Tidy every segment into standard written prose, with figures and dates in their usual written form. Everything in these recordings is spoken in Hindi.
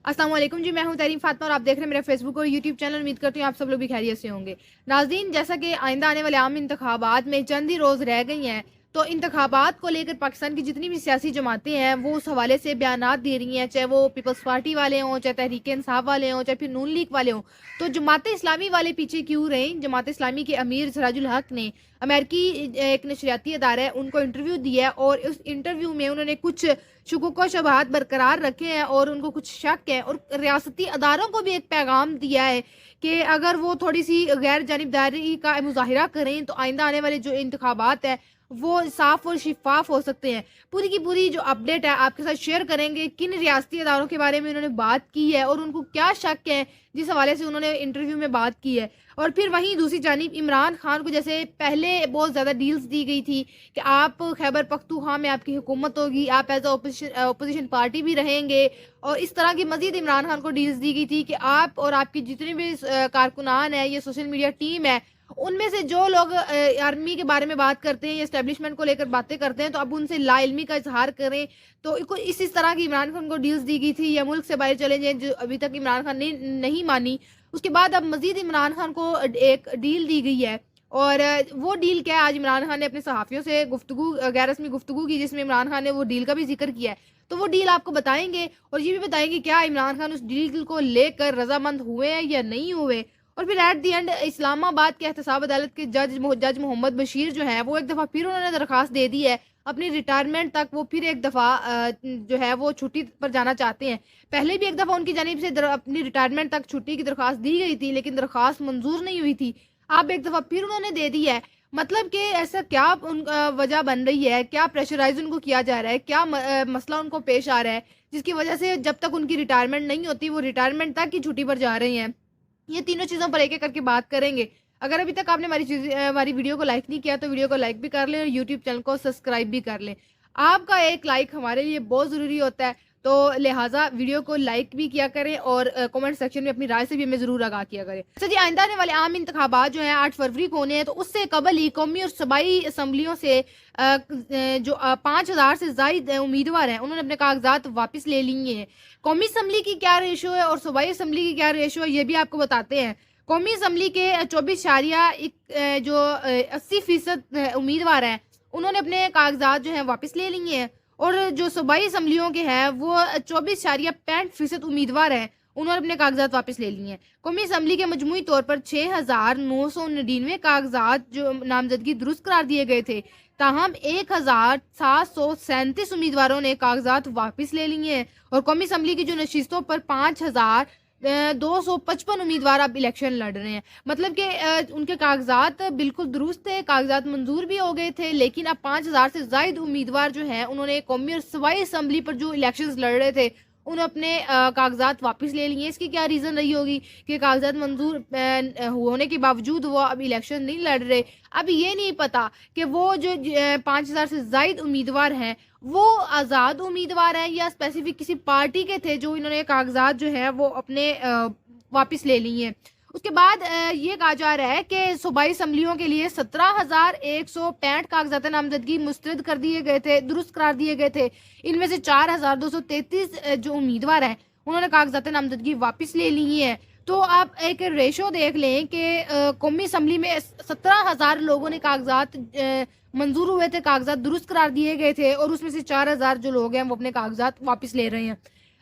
अस्सलाम वालेकुम जी, मैं हूं तरीम फातिमा और आप देख रहे हैं मेरा फेसबुक और यूट्यूब चैनल। उम्मीद करती हूँ आप सब लोग भी खैरियत से होंगे। नाज़रीन, जैसा कि आइंदा आने वाले आम इंतखाबात में चंद ही रोज़ रह गई हैं, तो इंतखाबात को लेकर पाकिस्तान की जितनी भी सियासी जमातें हैं वो उस हवाले से बयानात दे रही हैं, चाहे वो पीपल्स पार्टी वाले हों, चाहे तहरीक इंसाफ वाले हों, चाहे फिर नून लीग वाले हों। तो जमात इस्लामी वाले पीछे क्यों रहे? जमात इस्लामी के अमीर सिराजुल हक ने अमेरिकी एक नशरियाती अदारा है उनको इंटरव्यू दिया है और उस इंटरव्यू में उन्होंने कुछ शुकुक व शुबहात बरकरार रखे हैं और उनको कुछ शक है और रियासती अदारों को भी एक पैगाम दिया है कि अगर वो थोड़ी सी गैर जानिबदारी का मुजाहिरा करें तो आइंदा आने वाले जो इंतखाबात है वो साफ और शिफाफ हो सकते हैं। पूरी की पूरी जो अपडेट है आपके साथ शेयर करेंगे, किन रियासती अदारों के बारे में उन्होंने बात की है और उनको क्या शक है जिस हवाले से उन्होंने इंटरव्यू में बात की है। और फिर वहीं दूसरी जानिब इमरान खान को जैसे पहले बहुत ज़्यादा डील्स दी गई थी कि आप खैबर पख्तूनख्वा में आपकी हुकूमत होगी, आप एज अपोजिशन पार्टी भी रहेंगे, और इस तरह की मजीद इमरान खान को डील्स दी गई थी कि आप और आपकी जितने भी कारकुनान है, ये सोशल मीडिया टीम है, उनमें से जो लोग आर्मी के बारे में बात करते हैं या एस्टेब्लिशमेंट को लेकर बातें करते हैं तो अब उनसे लाइल्मी का इजहार करें। तो इस तरह की इमरान खान को डील्स दी गई थी या मुल्क से बाहर चले जाएं, जो अभी तक इमरान खान ने नहीं मानी। उसके बाद अब मजीद इमरान खान को एक डील दी गई है और वो डील क्या है, आज इमरान खान ने अपने सहाफ़ियों से गुफ्तगू गैर रस्मी गुफ्तगू की जिसमें इमरान खान ने वो डील का भी जिक्र किया है। तो वो डील आपको बताएंगे और ये भी बताएंगे क्या इमरान खान उस डील को लेकर रजामंद हुए हैं या नहीं हुए। और फिर एट दी एंड इस्लामाबाद के एहतसाब अदालत के जज मोहम्मद बशीर जो है वो एक दफ़ा फिर उन्होंने दरख्वास्त दे दी है अपनी रिटायरमेंट तक। वो फिर एक दफ़ा जो है वो छुट्टी पर जाना चाहते हैं। पहले भी एक दफ़ा उनकी जानिब से अपनी रिटायरमेंट तक छुट्टी की दरख्वास्त दी गई थी लेकिन दरख्वास्त मंजूर नहीं हुई थी। अब एक दफ़ा फिर उन्होंने दे दी है। मतलब कि ऐसा क्या वजह बन रही है, क्या प्रेशराइज उनको किया जा रहा है, क्या मसला उनको पेश आ रहा है जिसकी वजह से जब तक उनकी रिटायरमेंट नहीं होती वो रिटायरमेंट तक की छुट्टी पर जा रहे हैं। ये तीनों चीज़ों पर एक एक करके बात करेंगे। अगर अभी तक आपने हमारी वीडियो को लाइक नहीं किया तो वीडियो को लाइक भी कर लें और यूट्यूब चैनल को सब्सक्राइब भी कर लें। आपका एक लाइक हमारे लिए बहुत ज़रूरी होता है, तो लिहाजा वीडियो को लाइक भी किया करें और कमेंट सेक्शन में अपनी राय से भी हमें ज़रूर आगाह किया करें। अच्छा जी, आइंदा आने वाले आम इंतखाबात जो हैं 8 फरवरी को होने हैं, तो उससे कबल ही कौमी और सूबाई असम्बलियों से जो 5,000 से ज़ायद उम्मीदवार हैं उन्होंने अपने कागजात वापस ले लिए हैं। कौमी असम्बली की क्या रेशो है और सूबाई असम्बली की क्या रेशो है ये भी आपको बताते हैं। कौमी असम्बली के 24 जो 80% उम्मीदवार हैं उन्होंने अपने कागजात जो हैं वापस ले लिए हैं और जो सूबाई असम्बलियों के हैं वो 24.65% उम्मीदवार हैं उन्होंने अपने कागजात वापस ले लिए हैं। कौमी असम्बली के मजमूई तौर पर 6,999 कागजात जो नामजदगी दुरुस्त करार दिए गए थे, ताहम 1,737 उम्मीदवारों ने कागजात वापस ले लिए हैं और कौमी असम्बली की जो नशिस्तों पर 5,255 उम्मीदवार अब इलेक्शन लड़ रहे हैं। मतलब कि उनके कागजात बिल्कुल दुरुस्त थे, कागजात मंजूर भी हो गए थे, लेकिन अब 5,000 से ज़ायद उम्मीदवार जो हैं उन्होंने कौमी और सूबाई असम्बली पर जो इलेक्शंस लड़ रहे थे उन्होंने अपने कागजात वापस ले लिए। इसकी क्या रीज़न रही होगी कि कागजात मंजूर होने के बावजूद वो अब इलेक्शन नहीं लड़ रहे। अब ये नहीं पता कि वो जो 5,000 से ज़ायद उम्मीदवार हैं वो आज़ाद उम्मीदवार हैं या स्पेसिफिक किसी पार्टी के थे जो इन्होंने कागजात जो है वो अपने वापस ले लिए हैं। उसके बाद ये कहा जा रहा है कि सूबाई असम्बलियों के लिए 17,165 कागजात नामजदगी मुस्तरद कर दिए गए थे, दुरुस्त करार दिए गए थे। इनमें से 4,233 जो उम्मीदवार हैं उन्होंने कागजात नामजदगी वापस ले ली हैं। तो आप एक रेशो देख लें कि कौमी असम्बली में 17,000 लोगों ने कागजात मंजूर हुए थे, कागजात दुरुस्त करार दिए गए थे और उसमें से 4,000 जो लोग हैं वो अपने कागजात वापस ले रहे हैं।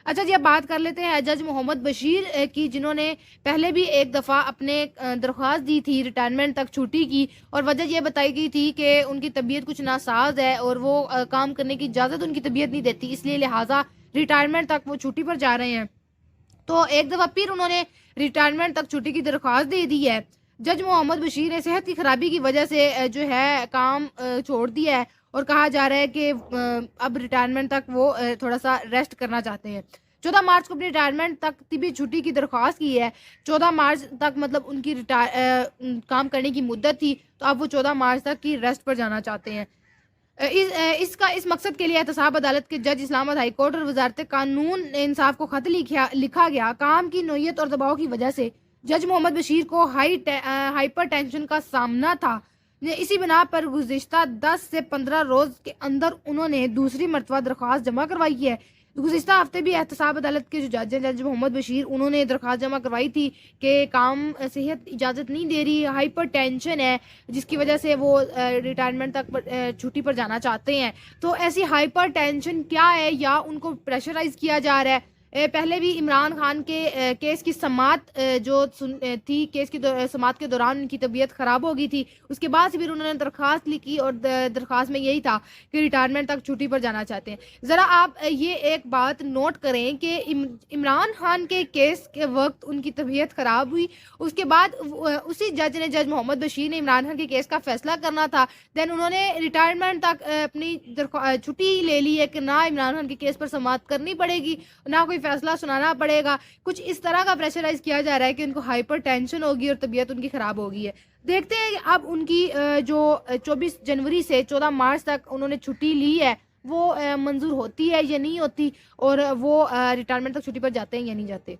अच्छा जी, अब बात कर लेते हैं जज मोहम्मद बशीर की, जिन्होंने पहले भी एक दफ़ा अपने दरख्वास्त दी थी रिटायरमेंट तक छुट्टी की और वजह यह बताई गई थी कि उनकी तबीयत कुछ नासाज है और वो काम करने की इजाज़त उनकी तबीयत नहीं देती, इसलिए लिहाजा रिटायरमेंट तक वो छुट्टी पर जा रहे हैं। तो एक दफ़ा फिर उन्होंने रिटायरमेंट तक छुट्टी की दरख्वास्त दे दी है। जज मोहम्मद बशीर ने सेहत की खराबी की वजह से जो है काम छोड़ दिया है और कहा जा रहा है कि अब रिटायरमेंट तक वो थोड़ा सा रेस्ट करना चाहते हैं। 14 मार्च को अपनी रिटायरमेंट तक तिबी छुट्टी की दरख्वास्त की है। 14 मार्च तक मतलब उनकी काम करने की मुद्दत थी, तो अब वो 14 मार्च तक की रेस्ट पर जाना चाहते हैं। इस मकसद के लिए एहतसाब अदालत के जज इस्लामाबाद हाई कोर्ट और वजारत कानून इंसाफ को खत लिखा गया। काम की नोयत और दबाव की वजह से जज मोहम्मद बशीर को हाइपर टेंशन का सामना था। इसी बिना पर गुज़िश्ता 10 से 15 रोज़ के अंदर उन्होंने दूसरी मरतबा दरख्वास्त जमा करवाई है, गुज़िश्ता हफ्ते भी एहतसाब अदालत के जो जज हैं, जज मोहम्मद बशीर, उन्होंने दरख्वास्त जमा करवाई थी कि काम सेहत इजाज़त नहीं दे रही, हाइपर टेंशन है, जिसकी वजह से वो रिटायरमेंट तक छुट्टी पर जाना चाहते हैं। तो ऐसी हाइपर टेंशन क्या है, या उनको प्रेशराइज़ किया जा रहा है? पहले भी इमरान खान के केस की समाअत थी, केस की समाअत के दौरान उनकी तबीयत ख़राब हो गई थी। उसके बाद से फिर उन्होंने दरख्वास्त लिखी और दरख्वास्त में यही था कि रिटायरमेंट तक छुट्टी पर जाना चाहते हैं। ज़रा आप ये एक बात नोट करें कि इमरान खान के केस के वक्त उनकी तबीयत ख़राब हुई, उसके बाद उसी जज ने, जज मोहम्मद बशीर ने, इमरान खान के केस का फैसला करना था। दैन उन्होंने रिटायरमेंट तक अपनी छुट्टी ले ली है कि ना इमरान खान के केस पर समाअत करनी पड़ेगी, ना कोई फैसला सुनाना पड़ेगा। कुछ इस तरह का प्रेशराइज किया जा रहा है कि उनको हाइपर टेंशन होगी और तबीयत उनकी ख़राब हो गई है। देखते हैं कि अब उनकी जो 24 जनवरी से 14 मार्च तक उन्होंने छुट्टी ली है, वो मंजूर होती है या नहीं होती, और वो रिटायरमेंट तक छुट्टी पर जाते हैं या नहीं जाते।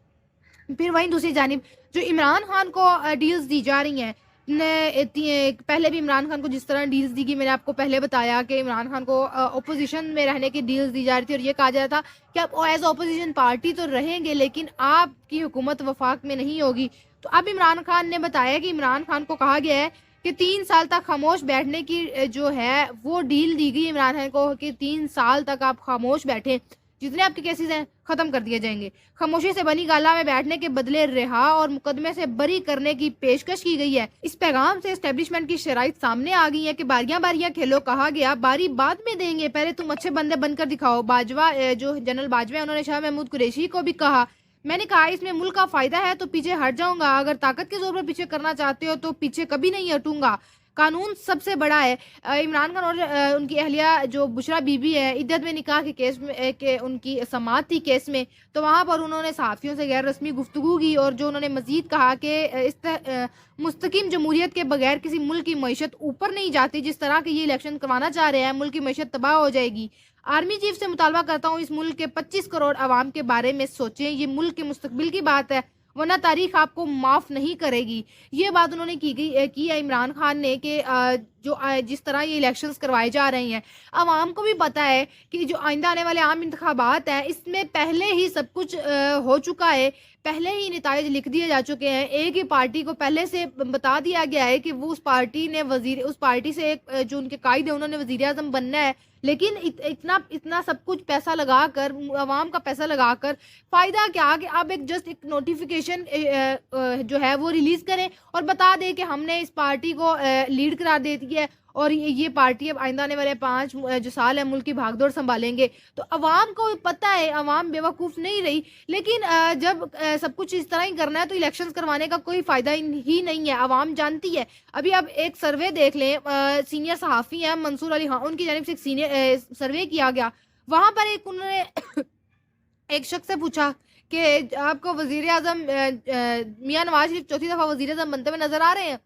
फिर वहीं दूसरी जानिब जो इमरान खान को डील्स दी जा रही हैं, पहले भी इमरान खान को जिस तरह डील्स दी गई, मैंने आपको पहले बताया कि इमरान खान को ओपोजिशन में रहने की डील्स दी जा रही थी, और ये कहा जा रहा था कि आप एज ओपोजिशन पार्टी तो रहेंगे लेकिन आपकी हुकूमत वफाक में नहीं होगी। तो अब इमरान खान ने बताया कि इमरान खान को कहा गया है कि 3 साल तक खामोश बैठने की जो है वो डील दी गई इमरान खान को, कि 3 साल तक आप खामोश बैठें, जितने आपके केसेस हैं खत्म कर दिए जाएंगे। खामोशी से बनी गाला में बैठने के बदले रिहा और मुकदमे से बरी करने की पेशकश की गई है। इस पैगाम से एस्टेब्लिशमेंट की शराइत सामने आ गई है कि बारियां बारियां खेलो, कहा गया बारी बाद में देंगे, पहले तुम अच्छे बंदे बनकर दिखाओ। बाजवा जो जनरल बाजवा उन्होंने शाह महमूद कुरैशी को भी कहा, मैंने कहा इसमें मुल्क का फायदा है तो पीछे हट जाऊंगा, अगर ताकत के जोर पर पीछे करना चाहते हो तो पीछे कभी नहीं हटूंगा। कानून सबसे बड़ा है। इमरान खान और उनकी अहलिया जो बुशरा बीबी है, इद्दत में निकाह के केस में के उनकी समाअत थी केस में, तो वहाँ पर उन्होंने सहाफ़ियों से गैर रस्मी गुफ्तगू की, और जो उन्होंने मजीद कहा कि मुस्तकिम जमहूरियत के बगैर किसी मुल्क की मईशत ऊपर नहीं जाती, जिस तरह के ये इलेक्शन करवाना चाह रहे हैं मुल्क की मईशत तबाह हो जाएगी। आर्मी चीफ से मुतालबा करता हूँ इस मुल्क के 25 करोड़ आवाम के बारे में सोचें, ये मुल्क के मुस्तकबिल की बात है, वरना तारीख आपको माफ़ नहीं करेगी। ये बात उन्होंने की है इमरान खान ने कि जिस तरह ये इलेक्शंस करवाए जा रहे हैं, आवाम को भी पता है कि जो आइंदा आने वाले आम इंतखाबात हैं इसमें पहले ही सब कुछ हो चुका है, पहले ही नताइज लिख दिए जा चुके हैं। एक ही पार्टी को पहले से बता दिया गया है कि वो उस पार्टी से एक जो उनके कायद है उन्होंने वज़ीर आज़म बनना है, लेकिन इतना सब कुछ पैसा लगाकर, आवाम का पैसा लगाकर फ़ायदा क्या कि आप एक नोटिफिकेशन जो है वो रिलीज़ करें और बता दें कि हमने इस पार्टी को लीड करार दे दी है और ये पार्टी अब आइंदा आने वाले 5 जो साल है मुल्क की भागदौड़ संभालेंगे। तो अवाम को पता है, अवाम बेवकूफ़ नहीं रही, लेकिन जब सब कुछ इस तरह ही करना है तो इलेक्शंस करवाने का कोई फ़ायदा ही नहीं है, अवाम जानती है। अभी आप एक सर्वे देख लें, सीनियर सहाफ़ी हैं मंसूर अली खान, उनकी जानिब से एक सीनियर सर्वे किया गया, वहाँ पर उन्होंने एक शख्स से पूछा कि आपको वज़ीर आज़म मियाँ नवाज शरीफ चौथी दफ़ा वज़ीर आज़म बनते हुए नज़र आ रहे हैं?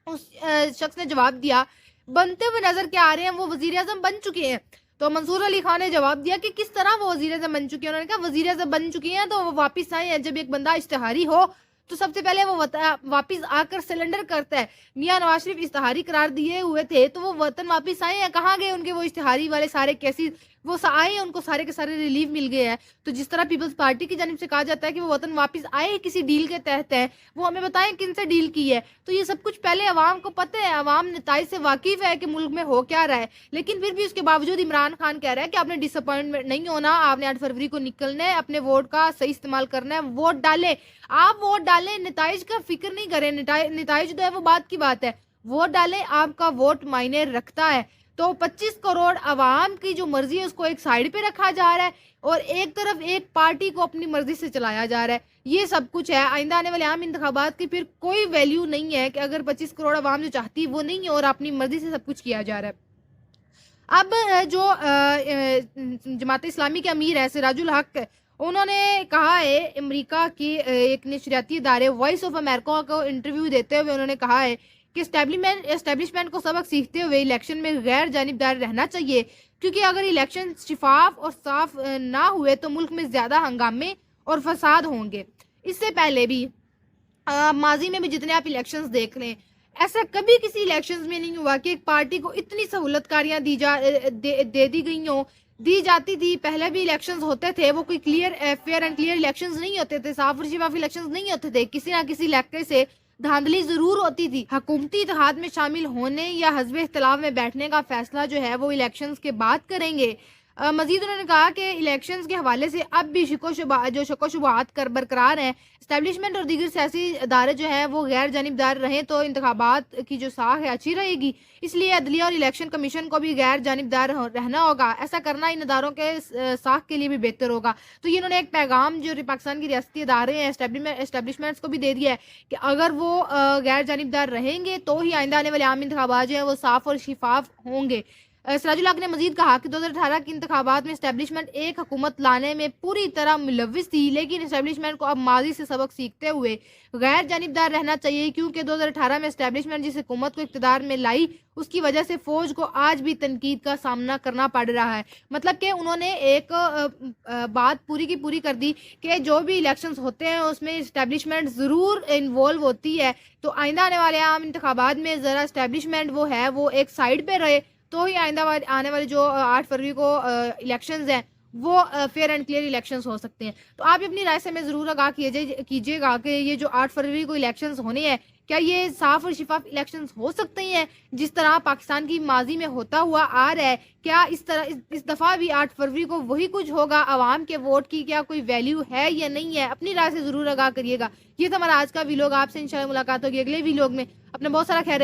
उस शख्स ने जवाब दिया, बनते हुए नजर क्या आ रहे हैं, वो वजीर आजम बन चुके हैं। तो मंसूर अली खान ने जवाब दिया कि किस तरह वो वजीर आजम बन चुके हैं। उन्होंने कहा वजीर आजम बन चुके हैं तो वो वापस आए हैं, जब एक बंदा इश्तिहारी हो तो सबसे पहले वो वापस आकर सिलेंडर करता है। मियाँ नवाज शरीफ इश्तिहारी करार दिए हुए थे तो वो वतन वापस आए हैं, कहाँ गए उनके वो इश्तिहारी वाले सारे केसेस, वो आए, उनको सारे के सारे रिलीफ मिल गए हैं। तो जिस तरह पीपल्स पार्टी की जानिब से कहा जाता है कि वो वतन वापस आए किसी डील के तहत है, वो हमें बताएं किन से डील की है। तो ये सब कुछ पहले अवाम को पता है, अवाम नताइज से वाकिफ है कि मुल्क में हो क्या रहा है, लेकिन फिर भी उसके बावजूद इमरान खान कह रहा है कि आपने डिसअपॉइंटमेंट नहीं होना, आपने 8 फरवरी को निकलना है, अपने वोट का सही इस्तेमाल करना है, वोट डालें, आप वोट डालें, नताइज का फिक्र नहीं करें। नताइज जो है वो बात की बात है, वोट डालें, आपका वोट मायने रखता है। तो 25 करोड़ आवाम की जो मर्जी है उसको एक साइड पे रखा जा रहा है और एक तरफ एक पार्टी को अपनी मर्जी से चलाया जा रहा है। ये सब कुछ है। आइंदा आने वाले आम इंतखाबात की फिर कोई वैल्यू नहीं है कि अगर 25 करोड़ आवाम जो चाहती है वो नहीं है और अपनी मर्जी से सब कुछ किया जा रहा है। अब जो जमात इस्लामी के अमीर है सिराजुल हक, उन्होंने कहा है, अमेरिका की एक नशरियाती इदारे वॉइस ऑफ अमेरिका को इंटरव्यू देते हुए उन्होंने कहा है कि एस्टेब्लिशमेंट को सबक सीखते हुए इलेक्शन में गैर जानिबदार रहना चाहिए, क्योंकि अगर इलेक्शन शिफाफ और साफ ना हुए तो मुल्क में ज़्यादा हंगामे और फसाद होंगे। इससे पहले भी माजी में भी जितने आप इलेक्शंस देख लें, ऐसा कभी किसी इलेक्शंस में नहीं हुआ कि एक पार्टी को इतनी सहूलतकारियाँ दे दी गई हों दी जाती थी। पहले भी इलेक्शंस होते थे, वो कोई clear fair and clear elections नहीं होते थे, साफ और शिफाफ इलेक्शंस नहीं होते थे, किसी ना किसी इलाके से धांधली जरूर होती थी। हुकूमती इत्तेहाद में शामिल होने या हिज़्ब इख्तिलाफ में बैठने का फैसला जो है वो इलेक्शंस के बाद करेंगे। मजीद उन्होंने कहा कि इलेक्शंस के हवाले से अब भी शको शुबहात कर बरकरार हैं। इस्टेब्लिशमेंट और दीगर सियासी इदारे जो हैं वो गैर जानिबदार रहें तो इंतखाबात की जो साख है अच्छी रहेगी। इसलिए अदलिया और इलेक्शन कमीशन को भी गैर जानिबदार रहना होगा। ऐसा करना इन इदारों के साख के लिए भी बेहतर होगा। तो ये उन्होंने एक पैगाम जो पाकिस्तान की रियासती इदारे हैं एस्टेब्लिशमेंट्स को भी दे दिया है कि अगर वो गैर जानिबदार रहेंगे तो ही आइंदा आने वाले आम इंतखाबात जो हैं वो साफ और शिफाफ होंगे। सिराजुल हक ने मजीद कहा कि 2018 के इंतखाबात में इस्टेब्लिशमेंट एक हुकूमत लाने में पूरी तरह मुलविस थी, लेकिन इस्टेब्लिशमेंट को अब माजी से सबक सीखते हुए गैर जानिबदार रहना चाहिए, क्योंकि 2018 में इस्टेब्लिशमेंट जिस हुकूमत को इक़्तिदार में लाई उसकी वजह से फौज को आज भी तनकीद का सामना करना पड़ रहा है। मतलब कि उन्होंने एक बात पूरी की पूरी कर दी कि जो भी इलेक्शंस होते हैं उसमें इस्टेब्लिशमेंट ज़रूर इन्वॉल्व होती है। तो आइंदा आने वाले आम इंतखाबात में ज़रा इस्टेब्लिशमेंट वो है वो एक साइड पर रहे, तो ही आइंदा आने वाले जो 8 फरवरी को इलेक्शंस हैं वो फेयर एंड क्लियर इलेक्शंस हो सकते हैं। तो आप अपनी राय से हमें ज़रूर आगाह कीजिएगा कि ये जो 8 फरवरी को इलेक्शंस होने हैं क्या ये साफ और शिफाफ इलेक्शंस हो सकते हैं जिस तरह पाकिस्तान की माजी में होता हुआ आ रहा है? क्या इस तरह इस दफ़ा भी 8 फरवरी को वही कुछ होगा? आवाम के वोट की क्या कोई वैल्यू है या नहीं है? अपनी राय से ज़रूर आगाह करिएगा। ये था हमारा आज का वीलॉग। आपसे इंशाल्लाह मुलाकात होगी अगले वीलॉग में। अपना बहुत सारा ख्याल रखिए।